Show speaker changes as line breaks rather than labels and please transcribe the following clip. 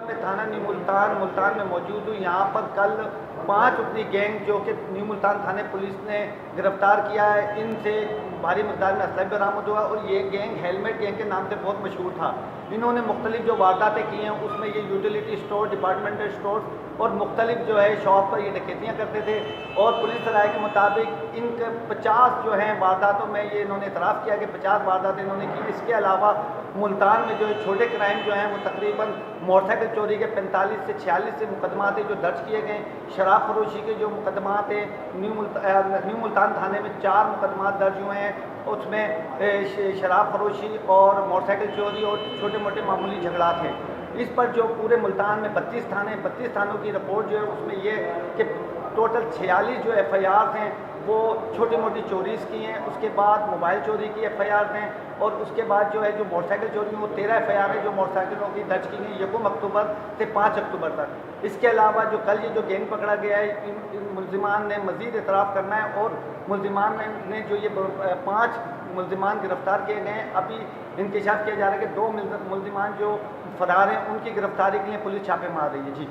मैं थाना न्यू मुल्तान में मौजूद हूँ। यहाँ पर कल 5 अपनी गैंग जो कि न्यू मुल्तान थाने पुलिस ने गिरफ्तार किया है, इनसे भारी मकदार में असला बरामद हुआ और ये गैंग हेलमेट गैंग के नाम से बहुत मशहूर था। इन्होंने मुख्तलिफ जो वारदातें की हैं उसमें ये यूटिलिटी स्टोर, डिपार्टमेंटल स्टोर और मुख्तलिफ जो है शॉप पर ये डकैतियाँ करते थे। और पुलिस राय के मुताबिक इनके 50 जो हैं वारदातों में ये इन्होंने इतराफ़ किया कि 50 वारदातें इन्होंने की। इसके अलावा मुल्तान में जो है छोटे क्राइम जो हैं वो तकरीबन मोटरसाइकिल चोरी के 45 से 46 से मुकदमा थे जो दर्ज किए गए। शराब फरोशी के जो मुकदमा थे न्यू मुल्तान थाने में 4 मुकदमा दर्ज हुए हैं। उसमें शराब फरोशी और मोटरसाइकिल चोरी और छोटे मोटे मामूली झगड़ा थे। इस पर जो पूरे मुल्तान में 32 थानों की रिपोर्ट जो है उसमें ये कि टोटल 46 जो FIR हैं वो छोटी मोटी चोरीज़ की हैं। उसके बाद मोबाइल चोरी की FIR हैं और उसके बाद जो है जो मोटरसाइकिल चोरी वो 13 FIR है जो मोटरसाइकिलों की दर्ज की गई 1 अक्टूबर से 5 अक्टूबर तक। इसके अलावा जो कल ये जो गैंग पकड़ा गया है इन मुल्ज़िमान ने मज़ीद एतराफ़ करना है और मुल्ज़िमान ने जो ये 5 मुल्ज़िमान गिरफ़्तार किए गए हैं। अभी इंकशाफ किया जा रहा है कि 2 मुल्ज़िमान जो फ़रार हैं उनकी गिरफ़्तारी के लिए पुलिस छापे मार रही है। जी।